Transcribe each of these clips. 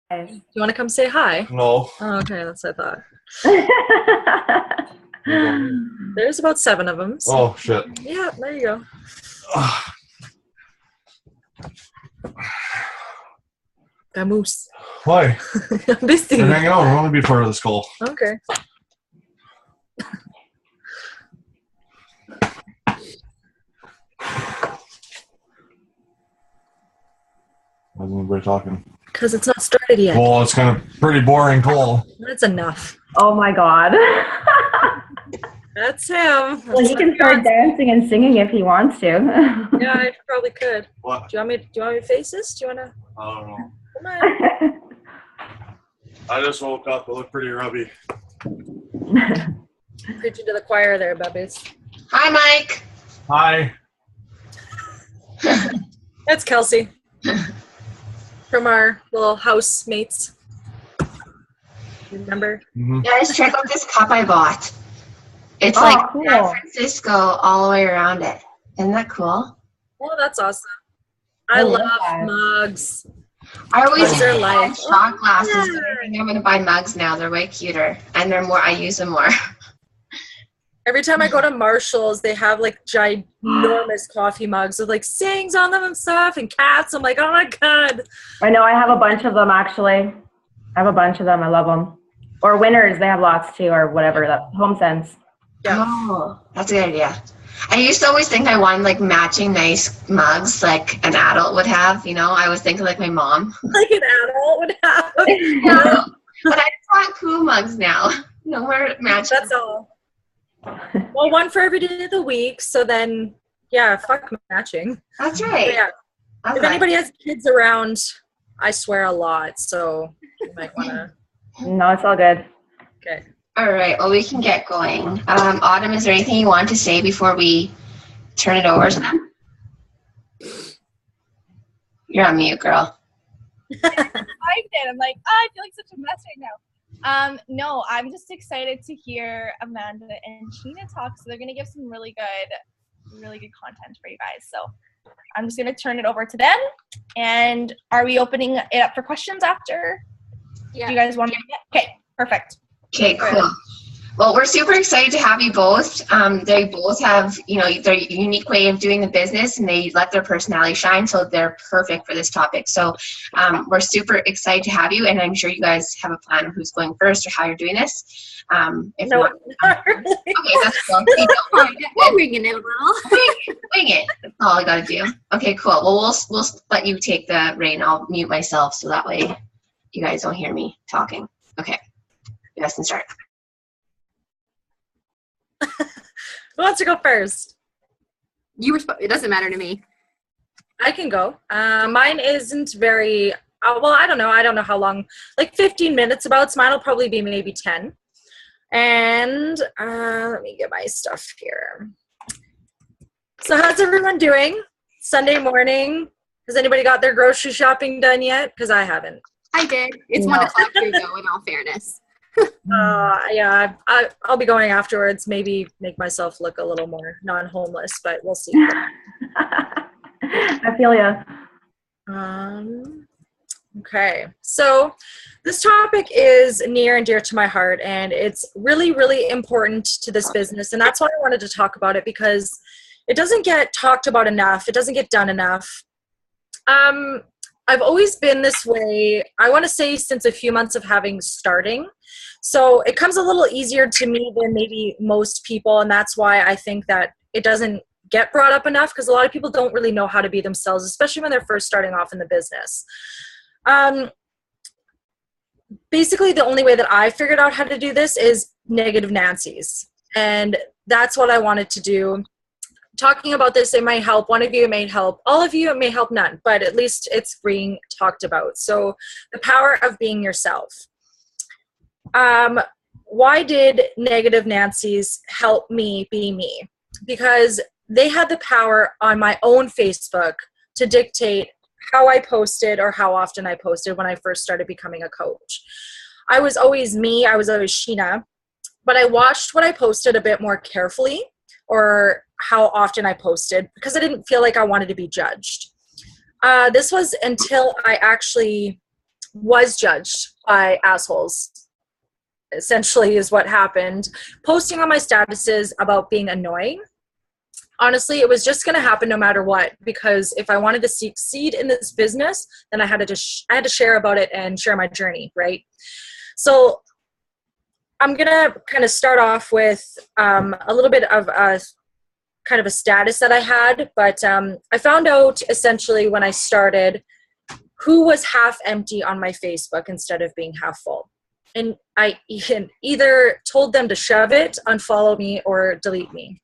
Nice. Do you want to come say hi? No. Oh, okay, that's what I thought. You There's about 7 of them. So. Oh, shit. Yeah, there you go. Gamoose. Why? I'm busy. We're hanging out. I want to be part of this call. Okay. Why isn't anybody talking? Because it's not started yet. Well, it's kind of pretty boring call. That's enough. Oh my god. That's him. Well, he can start dancing and singing if he wants to. Yeah, I probably could. What? Do you want me to face this? Do you want to? I don't know. Come on. I just woke up. I look pretty rubby. Preaching to the choir there, Bubbies. Hi, Mike. Hi. That's Kelsey. From our little housemates. Remember? Mm-hmm. Guys, check out this cup I bought. It's Oh, like cool. San Francisco all the way around it. Isn't that cool? Oh, that's awesome. I love love that. mugs. I always Mugs are buy life. shot glasses. Yeah. But I think I'm gonna buy mugs now. They're way cuter, and they're more. I use them more. Every time I go to Marshall's, they have like ginormous coffee mugs with like sayings on them and stuff and cats. I'm like, oh my God. I know, I have a bunch of them actually. I have a bunch of them. I love them. Or Winners, they have lots too, or whatever. That Home Sense. Yeah. Oh, that's a good idea. I used to always think I wanted like matching nice mugs, like an adult would have. You know, I was thinking like my mom. Like an adult would have. No, but I just want cool mugs now. No more matching. That's all. Well, one for every day of the week. So then, yeah, fuck matching. That's But right. yeah, Okay. if anybody has kids around, I swear a lot. So you might want to. No, it's all good. Okay. All right. Well, we can get going. Autumn, is there anything you want to say before we turn it over to them? You're on mute, girl. I did. I'm like, oh, I feel like such a mess right now. No, I'm just excited to hear Amanda and Sheena talk. So they're gonna give some really good content for you guys. So I'm just gonna turn it over to them. And are we opening it up for questions after? Yeah. Do you guys want to? Okay, perfect. Okay, cool. Well, we're super excited to have you both. They both have, you know, their unique way of doing the business, and they let their personality shine, so they're perfect for this topic. So we're super excited to have you, and I'm sure you guys have a plan of who's going first or how you're doing this. If No, not, not really. okay, that's cool. You don't mind it. We're winging it a little. Wing it. That's all I gotta do. Okay, cool. Well, we'll let you take the reign. I'll mute myself so that way you guys don't hear me talking. Okay, you guys can start. Who wants to go first? It doesn't matter to me. I can go. Mine isn't very, well, I don't know. I don't know how long, like 15 minutes about. So mine will probably be maybe 10. And let me get my stuff here. So how's everyone doing? Sunday morning. Has anybody got their grocery shopping done yet? Because I haven't. I did. It's No. 1 o'clock here, though, in all fairness. Yeah, I'll be going afterwards. Maybe make myself look a little more non-homeless, but we'll see. I feel ya. Okay, so this topic is near and dear to my heart, and it's really, really important to this business, and that's why I wanted to talk about it, because it doesn't get talked about enough. It doesn't get done enough. I've always been this way, I want to say since a few months of starting. So it comes a little easier to me than maybe most people, and that's why I think that it doesn't get brought up enough, because a lot of people don't really know how to be themselves, especially when they're first starting off in the business. Basically, the only way that I figured out how to do this is negative Nancy's, and that's what I wanted to do. Talking about this, it might help. One of you, it may help. All of you, it may help none, but at least it's being talked about. So the power of being yourself. Why did negative Nancy's help me be me? Because they had the power on my own Facebook to dictate how I posted or how often I posted when I first started becoming a coach. I was always me. I was always Sheena, but I watched what I posted a bit more carefully, or how often I posted, because I didn't feel like I wanted to be judged. This was until I actually was judged by assholes, essentially, is what happened. Posting on my statuses about being annoying. Honestly, it was just going to happen no matter what, because if I wanted to succeed in this business, then I had to share about it and share my journey, right? So I'm going to kind of start off with a little bit of a kind of a status that I had, but I found out essentially when I started who was half empty on my Facebook instead of being half full. And I either told them to shove it, unfollow me, or delete me.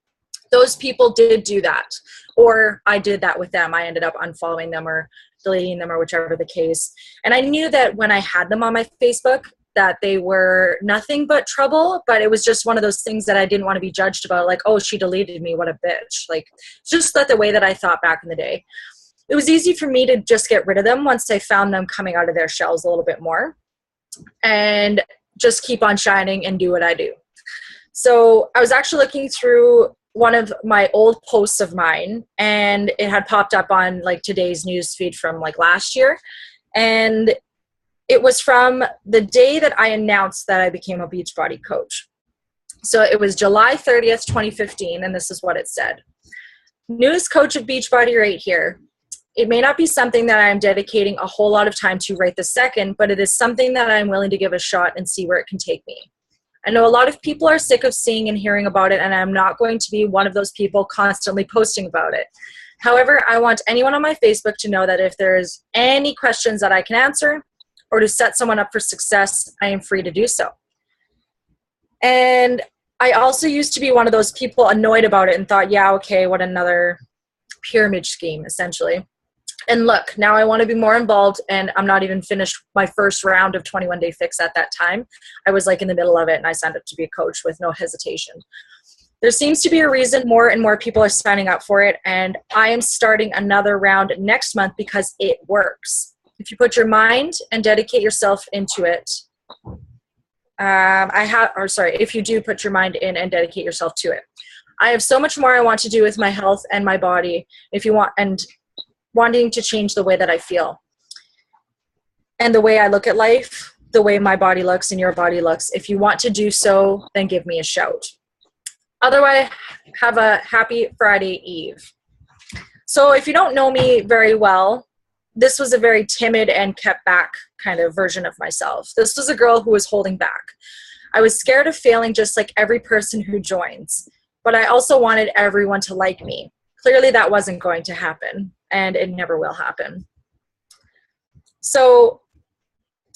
Those people did do that, or I did that with them. I ended up unfollowing them or deleting them, or whichever the case. And I knew that when I had them on my Facebook that they were nothing but trouble, but it was just one of those things that I didn't want to be judged about, like, oh, she deleted me, what a bitch. Like, just the way that I thought back in the day. It was easy for me to just get rid of them once I found them coming out of their shells a little bit more and just keep on shining and do what I do. So I was actually looking through one of my old posts of mine, and it had popped up on like today's news feed from like last year. And it was from the day that I announced that I became a Beachbody coach. So it was July 30th, 2015. And this is what it said. Newest coach of Beachbody right here. It may not be something that I'm dedicating a whole lot of time to right this second, but it is something that I'm willing to give a shot and see where it can take me. I know a lot of people are sick of seeing and hearing about it, and I'm not going to be one of those people constantly posting about it. However, I want anyone on my Facebook to know that if there's any questions that I can answer or to set someone up for success, I am free to do so. And I also used to be one of those people annoyed about it and thought, yeah, okay, what another pyramid scheme, essentially. And look, now I want to be more involved, and I'm not even finished my first round of 21 Day Fix at that time. I was like in the middle of it, and I signed up to be a coach with no hesitation. There seems to be a reason more and more people are signing up for it, and I am starting another round next month because it works. If you put your mind and dedicate yourself into it, if you do put your mind in and dedicate yourself to it. I have so much more I want to do with my health and my body, if you want, and wanting to change the way that I feel and the way I look at life, the way my body looks and your body looks. If you want to do so, then give me a shout. Otherwise, have a happy Friday Eve. So if you don't know me very well, this was a very timid and kept back kind of version of myself. This was a girl who was holding back. I was scared of failing just like every person who joins, but I also wanted everyone to like me. Clearly that wasn't going to happen, and it never will happen. So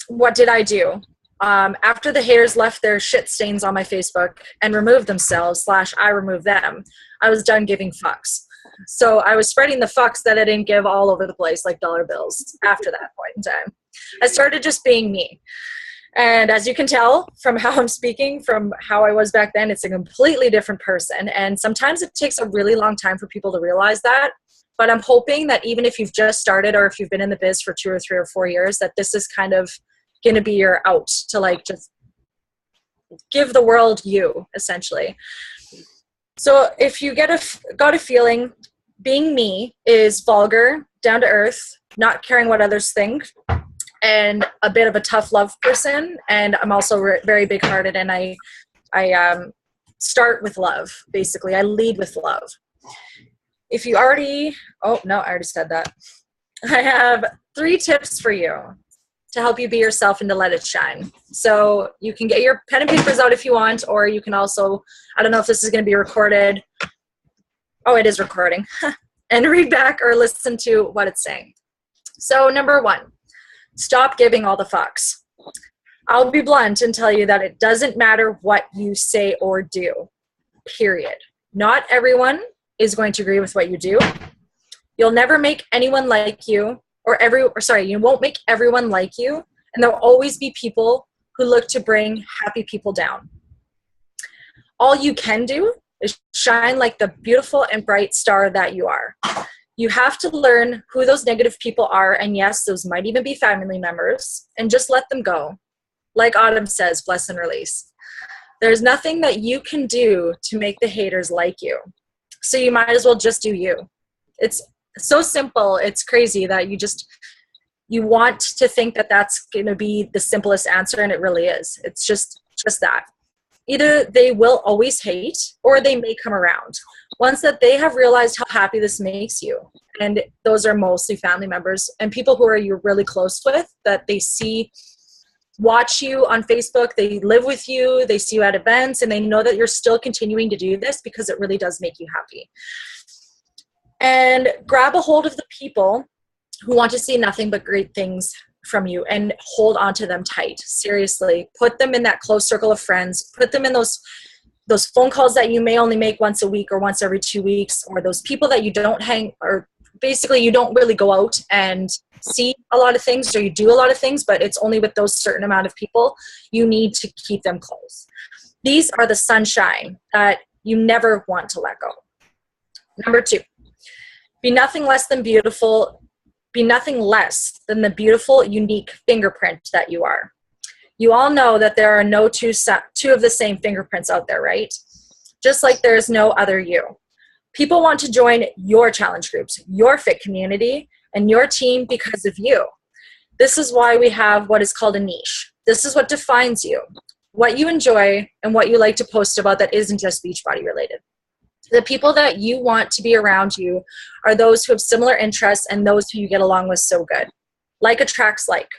what did I do? After the haters left their shit stains on my Facebook and removed themselves / I removed them, I was done giving fucks. So I was spreading the fucks that I didn't give all over the place like dollar bills after that point in time. I started just being me. And as you can tell from how I'm speaking, from how I was back then, it's a completely different person. And sometimes it takes a really long time for people to realize that. But I'm hoping that even if you've just started or if you've been in the biz for 2 or 3 or 4 years, that this is kind of going to be your out to like just give the world you, essentially. So if you got a feeling, being me is vulgar, down to earth, not caring what others think, and a bit of a tough love person. And I'm also very big hearted, and I start with love, basically. I lead with love. If you already, I already said that. I have 3 tips for you to help you be yourself and to let it shine. So you can get your pen and papers out if you want, or you can also, I don't know if this is going to be recorded. Oh, it is recording. And read back or listen to what it's saying. So number 1, stop giving all the fucks. I'll be blunt and tell you that it doesn't matter what you say or do, period. Not everyone is going to agree with what you do. You'll never make anyone like you, you won't make everyone like you, and there'll always be people who look to bring happy people down. All you can do is shine like the beautiful and bright star that you are. You have to learn who those negative people are, and yes, those might even be family members, and just let them go. Like Autumn says, bless and release. There's nothing that you can do to make the haters like you. So you might as well just do you. It's so simple. It's crazy that You want to think that that's going to be the simplest answer, and it really is. It's just that. Either they will always hate, or they may come around. Once that they have realized how happy this makes you, and those are mostly family members and people who are you're really close with, that they watch you on Facebook, they live with you, they see you at events, and they know that you're still continuing to do this because it really does make you happy. And grab a hold of the people who want to see nothing but great things from you and hold on to them tight. Seriously, put them in that close circle of friends, put them in those phone calls that you may only make once a week or once every 2 weeks, or those people that you don't or basically you don't really go out and see a lot of things, or you do a lot of things, but it's only with those certain amount of people. You need to keep them close. These are the sunshine that you never want to let go. Number 2, be nothing less than beautiful. Be nothing less than the beautiful, unique fingerprint that you are. You all know that there are no two of the same fingerprints out there, right? Just like there is no other you. People want to join your challenge groups, your fit community, and your team because of you. This is why we have what is called a niche. This is what defines you, what you enjoy, and what you like to post about that isn't just Beachbody related. The people that you want to be around you are those who have similar interests and those who you get along with so good. Like attracts like.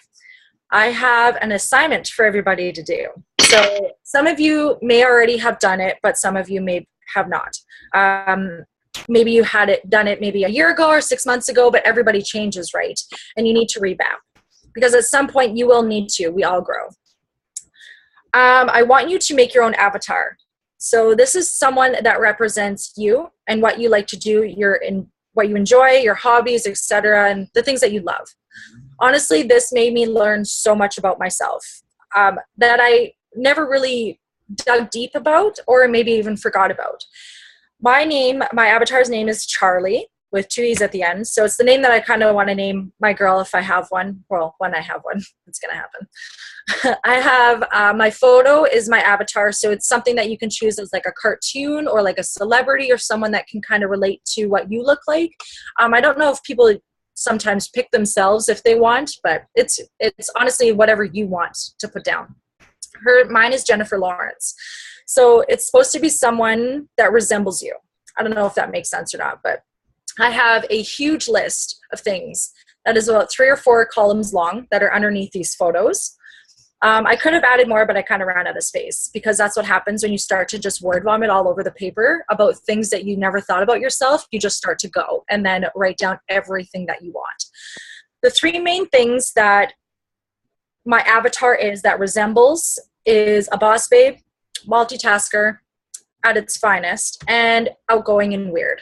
I have an assignment for everybody to do. So some of you may already have done it, but some of you may have not. Maybe you had done it maybe a year ago or 6 months ago, but everybody changes, right? And you need to revamp because at some point you will need to. We all grow. I want you to make your own avatar. So this is someone that represents you and what you like to do, what you enjoy, your hobbies, etc., and the things that you love. Honestly, this made me learn so much about myself that I never really dug deep about, or maybe even forgot about. My avatar's name is Charlie, with 2 E's at the end. So it's the name that I kind of want to name my girl if I have one. Well, when I have one, it's going to happen. I have, my photo is my avatar. So it's something that you can choose as like a cartoon or like a celebrity or someone that can kind of relate to what you look like. I don't know if people sometimes pick themselves if they want, but it's honestly whatever you want to put down. Mine is Jennifer Lawrence. So it's supposed to be someone that resembles you. I don't know if that makes sense or not, but I have a huge list of things that is about 3 or 4 columns long that are underneath these photos. I could have added more, but I kind of ran out of space because that's what happens when you start to just word vomit all over the paper about things that you never thought about yourself. You just start to go and then write down everything that you want. The 3 main things that my avatar is that resembles is a boss babe, multitasker at its finest, and outgoing and weird.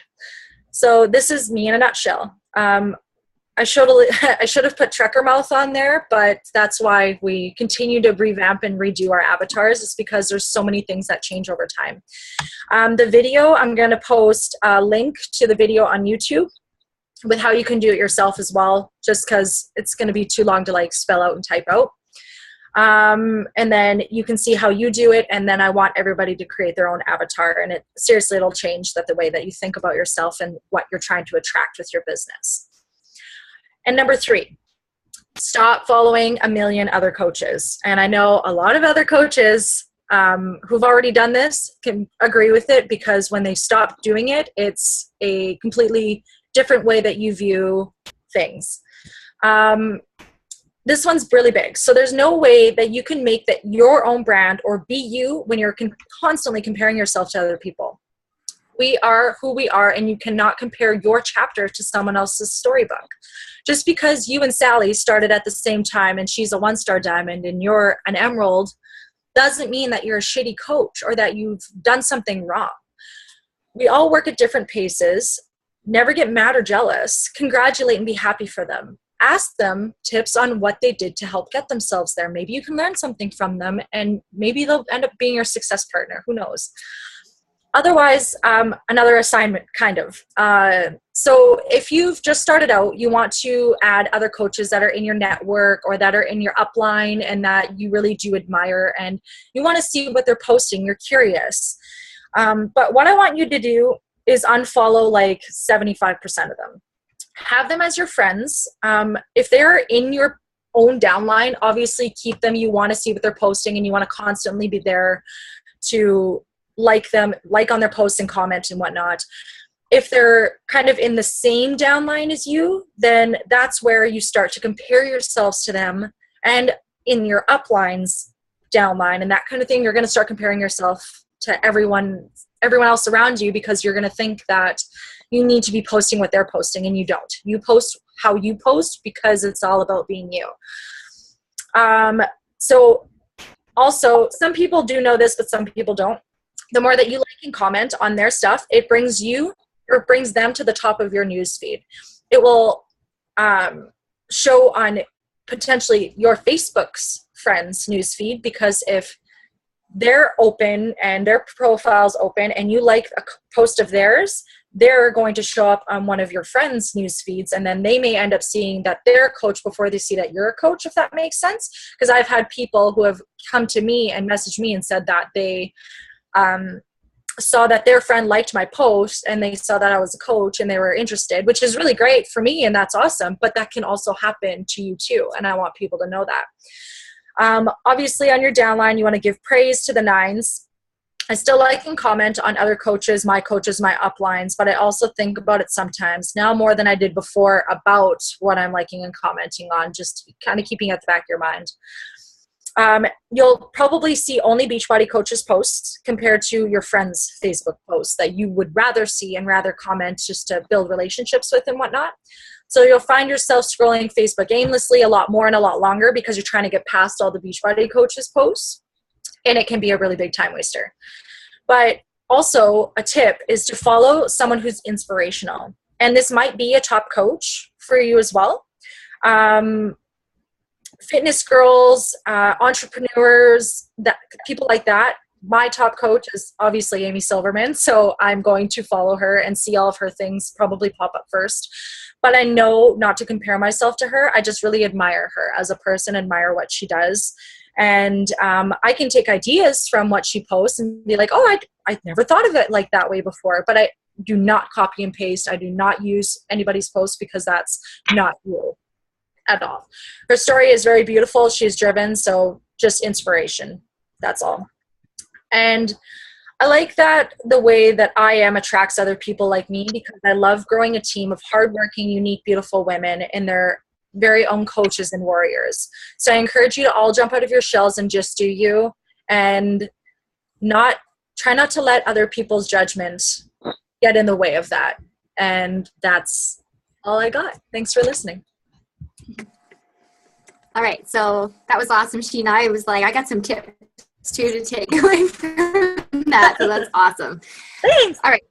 So this is me in a nutshell. I should have put trucker mouth on there, but that's why we continue to revamp and redo our avatars. It's because there's so many things that change over time. The video, I'm going to post a link to the video on YouTube with how you can do it yourself as well, just because it's going to be too long to like spell out and type out. And then you can see how you do it. And then I want everybody to create their own avatar. And seriously, it'll change the way that you think about yourself and what you're trying to attract with your business. And number 3, stop following a million other coaches. And I know a lot of other coaches who've already done this can agree with it, because when they stop doing it, it's a completely different way that you view things. This one's really big. So there's no way that you can make that your own brand or be you when you're constantly comparing yourself to other people. We are who we are, and you cannot compare your chapter to someone else's storybook. Just because you and Sally started at the same time and she's a 1-star diamond and you're an emerald doesn't mean that you're a shitty coach or that you've done something wrong. We all work at different paces. Never get mad or jealous. Congratulate and be happy for them. Ask them tips on what they did to help get themselves there. Maybe you can learn something from them, and maybe they'll end up being your success partner. Who knows? Otherwise, another assignment, kind of. So if you've just started out, you want to add other coaches that are in your network or that are in your upline and that you really do admire, and you want to see what they're posting. You're curious. But what I want you to do is unfollow like 75% of them. have them as your friends. If they're in your own downline, obviously keep them. You want to see what they're posting, and you want to constantly be there to like them, like on their posts and comment and whatnot. If they're kind of in the same downline as you, then that's where you start to compare yourselves to them. And in your uplines, downline, and that kind of thing, you're going to start comparing yourself to everyone else around you, because you're going to think that you need to be posting what they're posting, and you don't. You post how you post, because it's all about being you. So also, some people do know this, but some people don't. The more that you like and comment on their stuff, it brings them to the top of your newsfeed. It will show on potentially your Facebook's friends newsfeed, because if they're open and their profile's open and you like a post of theirs, they're going to show up on one of your friends' news feeds, and then they may end up seeing that they're a coach before they see that you're a coach, if that makes sense. Because I've had people who have come to me and messaged me and said that they saw that their friend liked my post, and they saw that I was a coach and they were interested, which is really great for me, and that's awesome. But that can also happen to you too, and I want people to know that. Obviously, on your downline, you want to give praise to the nines. I still like and comment on other coaches, my uplines, but I also think about it sometimes, now more than I did before, about what I'm liking and commenting on, just kind of keeping it at the back of your mind. You'll probably see only Beachbody coaches posts compared to your friends' Facebook posts that you would rather see and rather comment just to build relationships with and whatnot. So you'll find yourself scrolling Facebook aimlessly a lot more and a lot longer, because you're trying to get past all the Beachbody coaches posts, and it can be a really big time waster. But also, a tip is to follow someone who's inspirational. And this might be a top coach for you as well. Fitness girls, entrepreneurs, people like that. My top coach is obviously Amy Silverman, so I'm going to follow her and see all of her things probably pop up first. But I know not to compare myself to her. I just really admire her as a person, admire what she does. And I can take ideas from what she posts and be like, oh, I never thought of it like that way before. But I do not copy and paste. I do not use anybody's post, because that's not you at all. Her story is very beautiful. She's driven, so just inspiration. That's all. And I like that the way that I am attracts other people like me, because I love growing a team of hardworking, unique, beautiful women in their very own coaches and warriors. So I encourage you to all jump out of your shells and just do you, and try not to let other people's judgment get in the way of that. And that's all I got. Thanks for listening. All right, so that was awesome, Sheena. I was like, I got some tips too to take away from that, so that's awesome. Thanks. All right.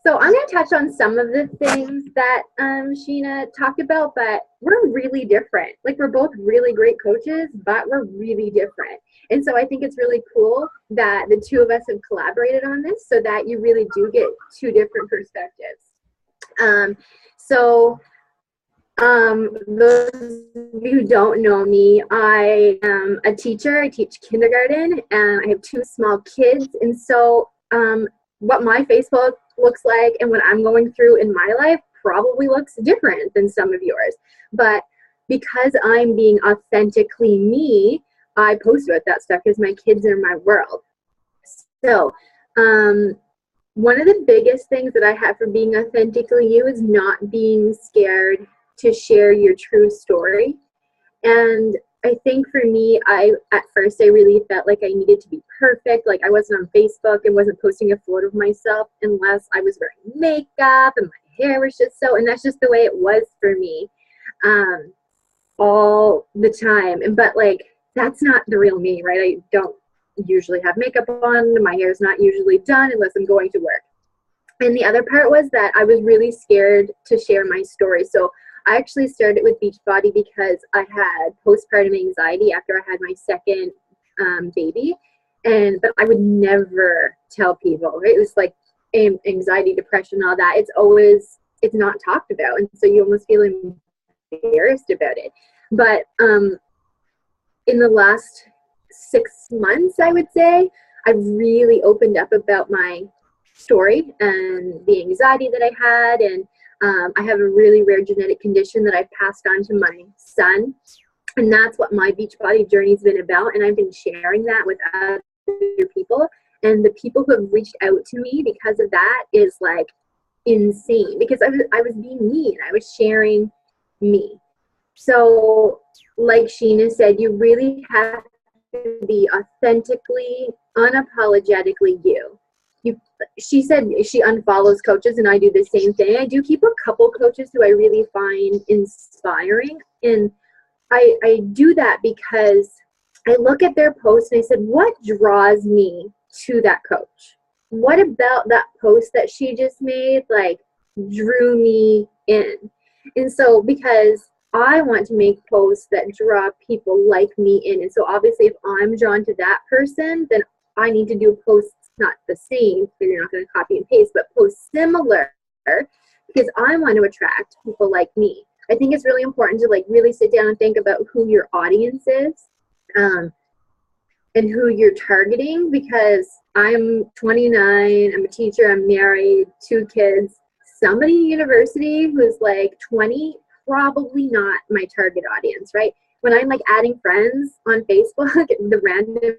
So I'm going to touch on some of the things that Sheena talked about, but we're really different. Like, we're both really great coaches, but we're really different. And so I think it's really cool that the two of us have collaborated on this, so that you really do get two different perspectives. Those of you who don't know me, I am a teacher. I teach kindergarten, and I have two small kids. And so what my Facebook looks like and what I'm going through in my life probably looks different than some of yours. But because I'm being authentically me, I post about that stuff because my kids are my world. So one of the biggest things that I have for being authentically you is not being scared to share your true story. And I think for me, at first I really felt like I needed to be perfect. Like, I wasn't on Facebook and wasn't posting a photo of myself unless I was wearing makeup and my hair was just so, and that's just the way it was for me all the time. But like, that's not the real me, right? I don't usually have makeup on. My hair's not usually done unless I'm going to work. And the other part was that I was really scared to share my story. So I actually started with Beachbody because I had postpartum anxiety after I had my second baby, but I would never tell people, right? It was like anxiety, depression, all that. It's not talked about, and so you almost feel embarrassed about it. But in the last 6 months, I would say, I've really opened up about my story and the anxiety that I had, and I have a really rare genetic condition that I've passed on to my son. And that's what my Beachbody journey has been about. And I've been sharing that with other people. And the people who have reached out to me because of that is like insane, because I was being me and I was sharing me. So like Sheena said, you really have to be authentically, unapologetically you. She said she unfollows coaches, and I do the same thing. I do keep a couple coaches who I really find inspiring, and I do that because I look at their posts and I said, what draws me to that coach? What about that post that she just made like drew me in? And so because I want to make posts that draw people like me in, and so obviously if I'm drawn to that person, then I need to do posts not the same, so you're not going to copy and paste, but posts similar, because I want to attract people like me. I think it's really important to like really sit down and think about who your audience is, and who you're targeting, because I'm 29, I'm a teacher, I'm married, 2 kids. Somebody in university who's like 20, probably not my target audience, right? When I'm like adding friends on Facebook, the random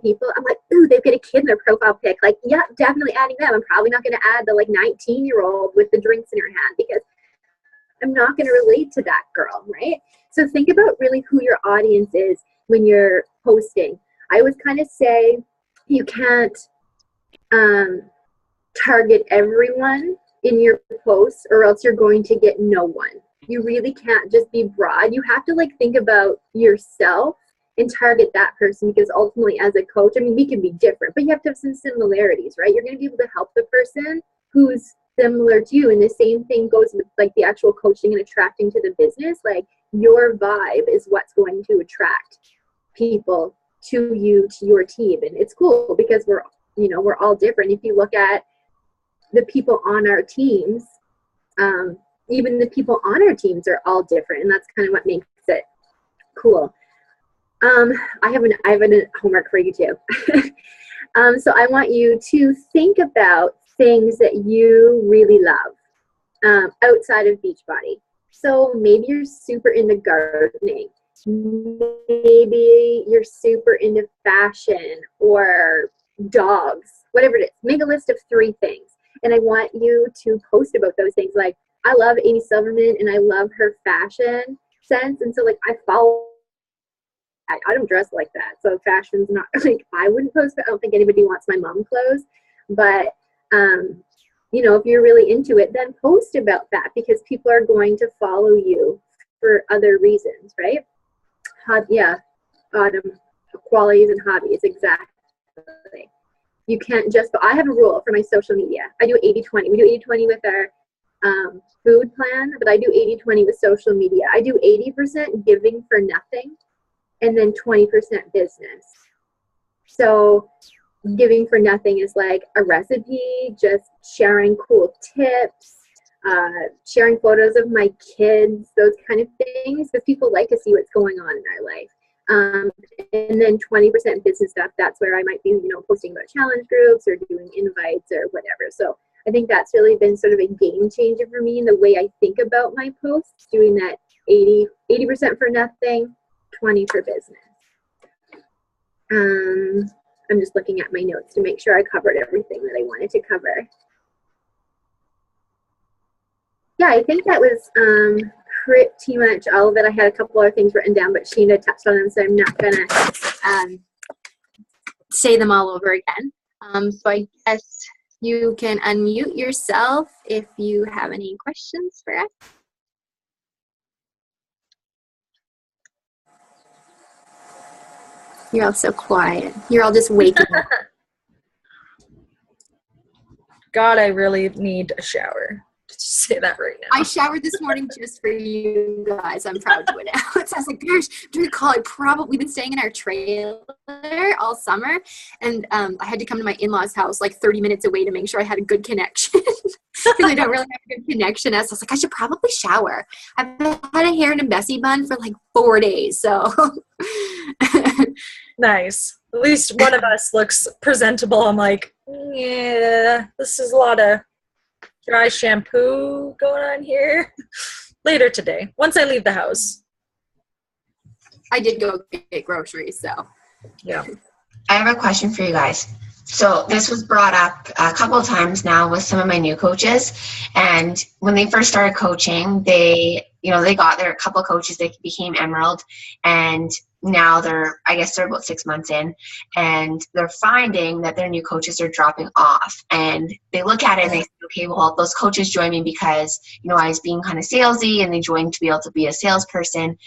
people, I'm like, ooh, they've got a kid in their profile pic. Like, yeah, definitely adding them. I'm probably not going to add the like 19-year-old with the drinks in her hand, because I'm not going to relate to that girl, right? So think about really who your audience is when you're posting. I always kind of say you can't target everyone in your posts, or else you're going to get no one. You really can't just be broad. You have to like think about yourself and target that person, because ultimately as a coach, I mean, we can be different, but you have to have some similarities, right? You're going to be able to help the person who's similar to you. And the same thing goes with like the actual coaching and attracting to the business. Like your vibe is what's going to attract people to you, to your team. And it's cool because we're all different. If you look at the people on our teams, even the people on our teams are all different, and that's kind of what makes it cool. I have a homework for you too. So I want you to think about things that you really love outside of Beachbody. So maybe you're super into gardening. Maybe you're super into fashion or dogs, whatever it is. Make a list of 3 things. And I want you to post about those things. Like, I love Amy Silverman and I love her fashion sense. And so like I don't dress like that. So fashion's not like, I wouldn't post it. I don't think anybody wants my mom clothes. But, if you're really into it, then post about that, because people are going to follow you for other reasons, right? Qualities and hobbies, exactly. You can't just, but I have a rule for my social media. I do 80-20. We do 80-20 with our food plan, but I do 80-20 with social media. I do 80% giving for nothing and then 20% business. So giving for nothing is like a recipe, just sharing cool tips, sharing photos of my kids, those kind of things, because people like to see what's going on in our life. And then 20% business stuff, that's where I might be, posting about challenge groups or doing invites or whatever. So I think that's really been sort of a game changer for me in the way I think about my posts, doing that 80% for nothing, 20 for business. I'm just looking at my notes to make sure I covered everything that I wanted to cover. Yeah, I think that was pretty much all of it. I had a couple other things written down, but Sheena touched on them, so I'm not going to say them all over again. So I guess you can unmute yourself if you have any questions for us. You're all so quiet. You're all just waking up. God, I really need a shower. Just say that right now. I showered this morning just for you guys. I'm proud to announce. I was like, gosh, during the call, we've been staying in our trailer all summer, and I had to come to my in-laws' house like 30 minutes away to make sure I had a good connection, because I don't really have a good connection. So I was like, I should probably shower. I've had a hair in a messy bun for like 4 days, so. Nice. At least one of us looks presentable. I'm like, yeah, this is a lot of dry shampoo going on here. Later today, once I leave the house. I did go get groceries, so. Yeah. I have a question for you guys. So this was brought up a couple of times now with some of my new coaches. And when they first started coaching, they got there, a couple of coaches, they became Emerald. And now I guess they're about 6 months in. And they're finding that their new coaches are dropping off. And they look at it and they say, okay, well, those coaches joined me because, I was being kind of salesy and they joined to be able to be a salesperson.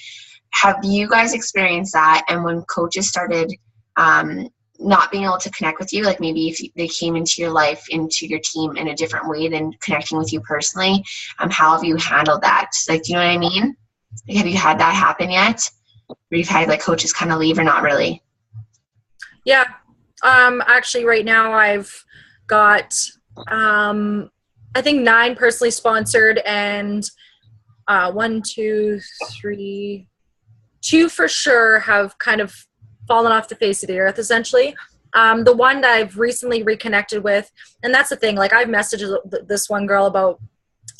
Have you guys experienced that? And when coaches started not being able to connect with you, like maybe if they came into your life, into your team in a different way than connecting with you personally, how have you handled that? Like, do you know what I mean? Like, have you had that happen yet? Where you've had like coaches kind of leave or not really? Yeah. Actually right now I've got, I think 9 personally sponsored and 1, 2, 3, 2 for sure have kind of fallen off the face of the earth, essentially. The one that I've recently reconnected with, and that's the thing, like I've messaged this one girl about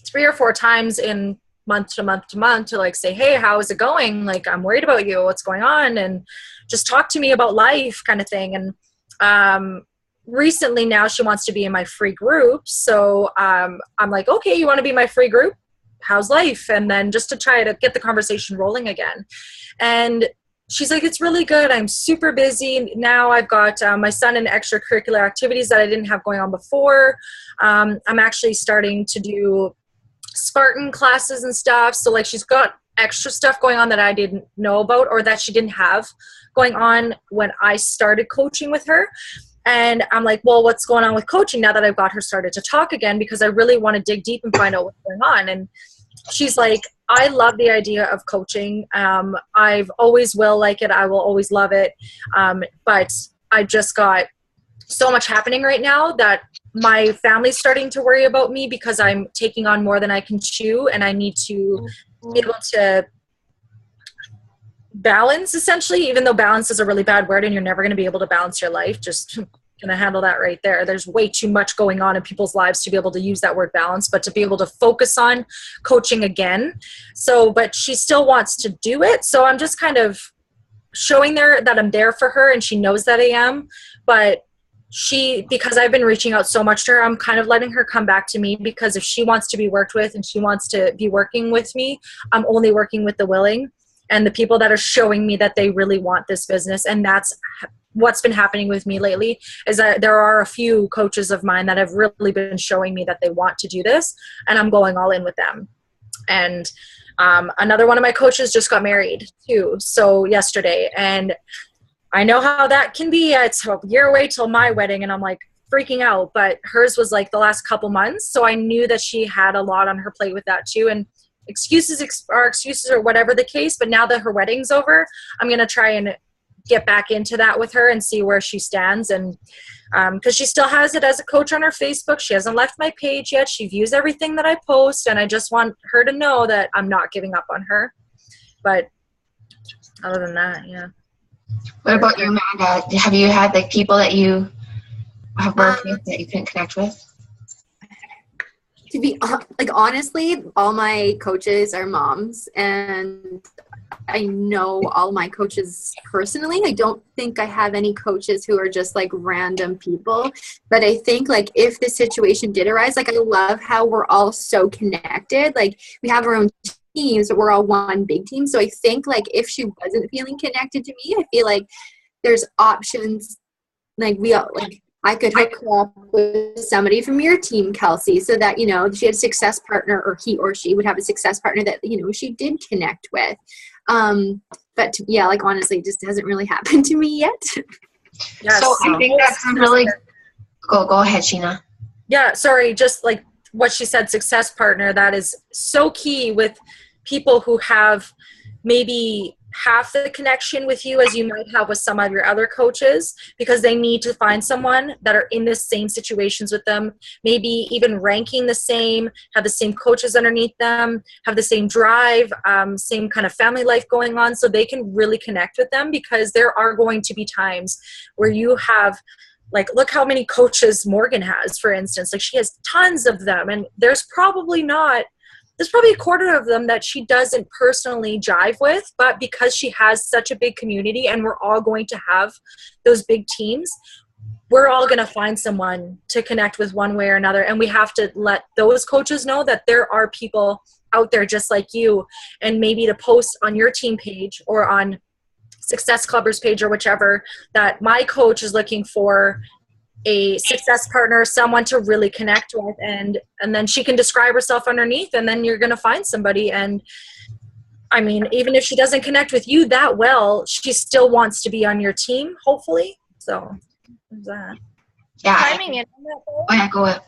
3 or 4 times in month to month to month to like say, hey, how is it going? Like, I'm worried about you. What's going on? And just talk to me about life kind of thing. And recently now she wants to be in my free group. So I'm like, okay, you want to be my free group? How's life? And then just to try to get the conversation rolling again. And she's like, it's really good. I'm super busy. Now I've got my son in extracurricular activities that I didn't have going on before. I'm actually starting to do Spartan classes and stuff. So like she's got extra stuff going on that I didn't know about or that she didn't have going on when I started coaching with her. And I'm like, well, what's going on with coaching now that I've got her started to talk again? Because I really want to dig deep and find out what's going on. And she's like, I love the idea of coaching. I've always will like it. I will always love it. But I just got so much happening right now that my family's starting to worry about me because I'm taking on more than I can chew, and I need to be able to balance, essentially, even though balance is a really bad word and you're never going to be able to balance your life. Just going to handle that right there. There's way too much going on in people's lives to be able to use that word balance, but to be able to focus on coaching again. So, but she still wants to do it. So I'm just kind of showing her that I'm there for her and she knows that I am. But because I've been reaching out so much to her, I'm kind of letting her come back to me, because if she wants to be worked with and she wants to be working with me, I'm only working with the willing and the people that are showing me that they really want this business. And that's what's been happening with me lately, is that there are a few coaches of mine that have really been showing me that they want to do this, and I'm going all in with them. And another one of my coaches just got married too, so yesterday, and I know how that can be. It's a year away till my wedding, and I'm like freaking out, but hers was like the last couple months, so I knew that she had a lot on her plate with that too. And excuses or whatever the case, but now that her wedding's over, I'm going to try and get back into that with her and see where she stands. And because she still has it as a coach on her Facebook, she hasn't left my page yet. She views everything that I post, and I just want her to know that I'm not giving up on her. But other than that, yeah. What about you, Amanda? Have you had like people that you have worked with that you couldn't connect with? To be like, honestly, all my coaches are moms, and I know all my coaches personally. I don't think I have any coaches who are just like random people, but I think like if the situation did arise, like I love how we're all so connected. Like we have our own teams, but we're all one big team. So I think like if she wasn't feeling connected to me, I feel like there's options. Like I could hook her up with somebody from your team, Kelsey, so that, she had a success partner, or he or she would have a success partner that, she did connect with. But like honestly, it just hasn't really happened to me yet. Yes. So I think that's really, go ahead, Sheena. Yeah, sorry, just like what she said, success partner, that is so key with people who have maybe half the connection with you as you might have with some of your other coaches, because they need to find someone that are in the same situations with them, maybe even ranking the same, have the same coaches underneath them, have the same drive, same kind of family life going on, so they can really connect with them. Because there are going to be times where you have like, look how many coaches Morgan has, for instance. Like, she has tons of them, and there's probably a quarter of them that she doesn't personally jive with, but because she has such a big community and we're all going to have those big teams, we're all going to find someone to connect with one way or another. And we have to let those coaches know that there are people out there just like you, and maybe to post on your team page or on Success Clubbers page or whichever, that my coach is looking for a success partner, someone to really connect with, and then she can describe herself underneath, and then you're going to find somebody. And I mean, even if she doesn't connect with you that well, she still wants to be on your team, hopefully. So there's that. Yeah. Chiming in on that, though, Oh, yeah, go ahead.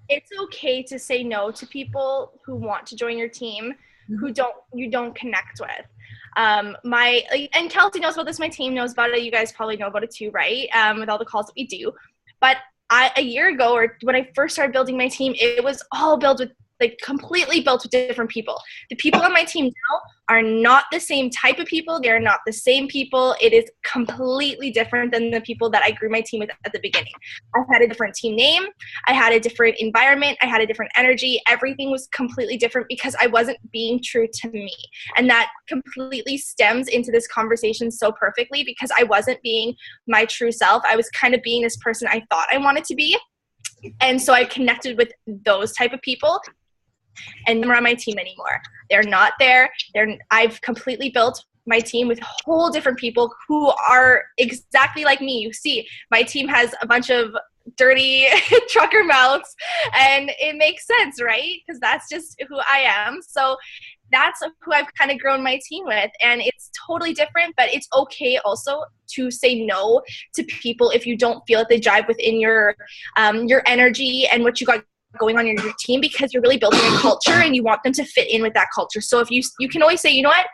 it's okay to say no to people who want to join your team who you don't connect with. And Kelsey knows about this, my team knows about it, you guys probably know about it too, right? With all the calls that we do. But a year ago, or when I first started building my team, it was all built with, like, completely built with different people. The people on my team now are not the same type of people. They're not the same people. It is completely different than the people that I grew my team with at the beginning. I had a different team name. I had a different environment. I had a different energy. Everything was completely different because I wasn't being true to me. And that completely stems into this conversation so perfectly, because I wasn't being my true self. I was kind of being this person I thought I wanted to be. And so I connected with those type of people, and they're on my team anymore. They're not there. I've completely built my team with whole different people who are exactly like me. You see, my team has a bunch of dirty trucker mouths, and it makes sense, right? Because that's just who I am. So that's who I've kind of grown my team with, and it's totally different, but it's okay also to say no to people if you don't feel that they jive within your energy and what you got going on in your team, because you're really building a culture and you want them to fit in with that culture. So if you can always say, you know what,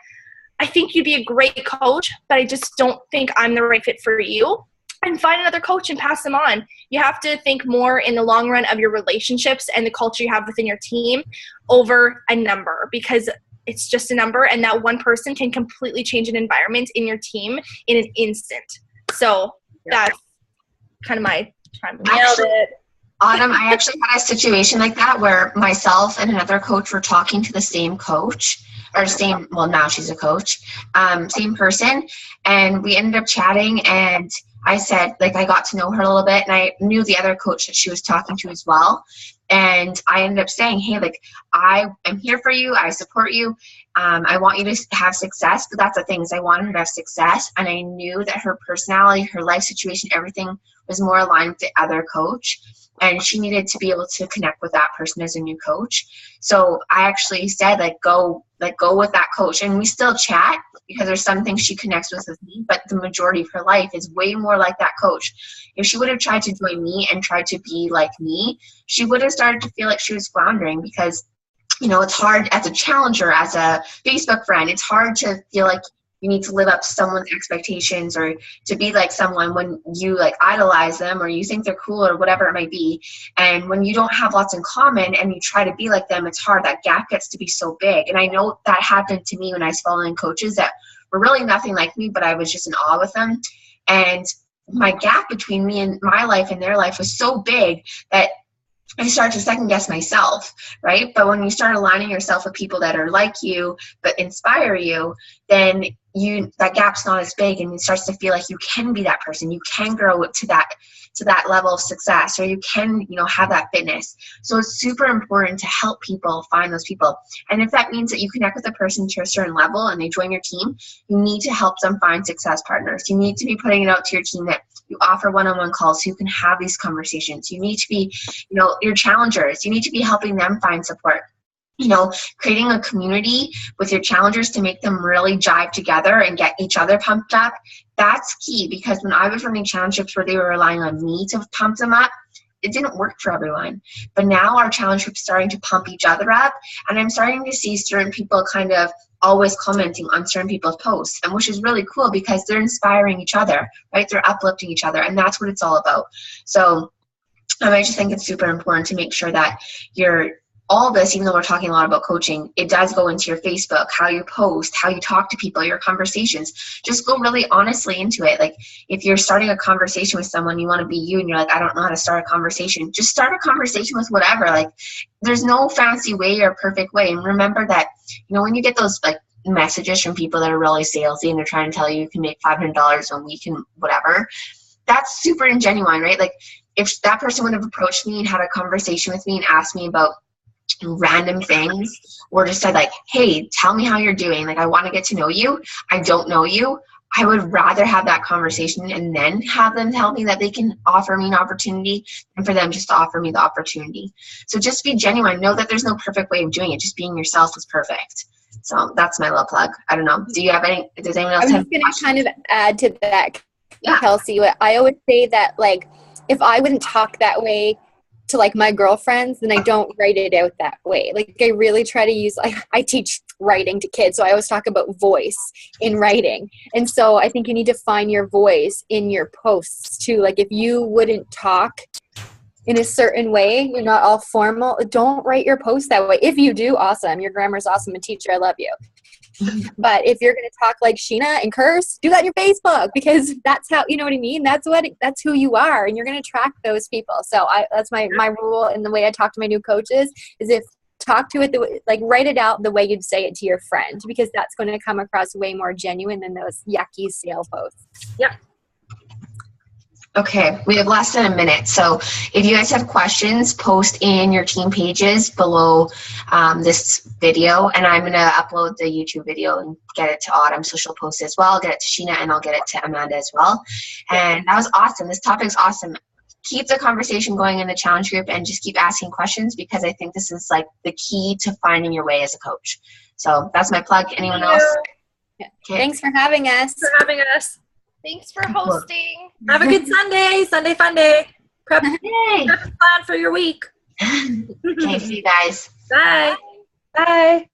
I think you'd be a great coach, but I just don't think I'm the right fit for you, and find another coach and pass them on. You have to think more in the long run of your relationships and the culture you have within your team over a number, because it's just a number, and that one person can completely change an environment in your team in an instant. So that's kind of my time. Nailed it. Autumn, I actually had a situation like that where myself and another coach were talking to the same coach, or same, well, now she's a coach, same person. And we ended up chatting, and I said, like, I got to know her a little bit, and I knew the other coach that she was talking to as well. And I ended up saying, hey, like, I am here for you. I support you. I want you to have success. But that's the thing, is I wanted her to have success. And I knew that her personality, her life situation, everything was more aligned with the other coach. And she needed to be able to connect with that person as a new coach. So I actually said, go with that coach. And we still chat, because there's some things she connects with me, but the majority of her life is way more like that coach. If she would have tried to join me and tried to be like me, she would have started to feel like she was floundering, because, you know, it's hard as a challenger, as a Facebook friend, it's hard to feel like you need to live up to someone's expectations or to be like someone when you like idolize them or you think they're cool or whatever it might be. And when you don't have lots in common and you try to be like them, it's hard. That gap gets to be so big. And I know that happened to me when I was following coaches that were really nothing like me, but I was just in awe with them. And my gap between me and my life and their life was so big that I start to second guess myself, right? But when you start aligning yourself with people that are like you, but inspire you, then that gap's not as big, and it starts to feel like you can be that person. You can grow to that level of success, or you can, you know, have that fitness. So it's super important to help people find those people. And if that means that you connect with a person to a certain level and they join your team, you need to help them find success partners. You need to be putting it out to your team that you offer one-on-one calls so you can have these conversations. You need to be, you know, your challengers. You need to be helping them find support. You know, creating a community with your challengers to make them really jive together and get each other pumped up. That's key, because when I was running challengeships where they were relying on me to pump them up, it didn't work for everyone. But now our challenge group's starting to pump each other up, and I'm starting to see certain people kind of always commenting on certain people's posts, and which is really cool because they're inspiring each other, right? They're uplifting each other, and that's what it's all about. So I just think it's super important to make sure that you're all this, even though we're talking a lot about coaching, it does go into your Facebook, how you post, how you talk to people, your conversations. Just go really honestly into it. Like if you're starting a conversation with someone, you want to be you and you're like, I don't know how to start a conversation. Just start a conversation with whatever. Like there's no fancy way or perfect way. And remember that, when you get those like messages from people that are really salesy and they're trying to tell you can make $500 a week and whatever, that's super ingenuine, right? Like if that person would have approached me and had a conversation with me and asked me about random things, or just said like, hey, tell me how you're doing, like I want to get to know you, I don't know you, I would rather have that conversation and then have them tell me that they can offer me an opportunity than for them just to offer me the opportunity. So just be genuine. Know that there's no perfect way of doing it. Just being yourself is perfect. So that's my little plug. I don't know. Do you have any? Does anyone else I was have just going to kind of add to that, Yeah. Kelsey. I always say that, like, if I wouldn't talk that way to like my girlfriends, then I don't write it out that way. Like I really try to use, like I teach writing to kids, so I always talk about voice in writing. And so I think you need to find your voice in your posts too. Like if you wouldn't talk in a certain way, you're not all formal, don't write your post that way. If you do, awesome. Your grammar's awesome, and teacher, I love you. But if you're going to talk like Sheena and curse, do that on your Facebook, because that's how, you know what I mean? That's who you are, and you're going to attract those people. So that's my rule, and the way I talk to my new coaches is talk to it, like write it out the way you'd say it to your friend, because that's going to come across way more genuine than those yucky sale posts. Yep. Okay, we have less than a minute. So if you guys have questions, post in your team pages below this video, and I'm going to upload the YouTube video and get it to Autumn, so she'll post it as well. I'll get it to Sheena, and I'll get it to Amanda as well. And that was awesome. This topic's awesome. Keep the conversation going in the challenge group and just keep asking questions, because I think this is like the key to finding your way as a coach. So that's my plug. Anyone else? Yeah. Okay. Thanks for having us. Thanks for hosting. Have a good Sunday fun day. Prep Yay. plan for your week. Okay, see you guys. Bye. Bye.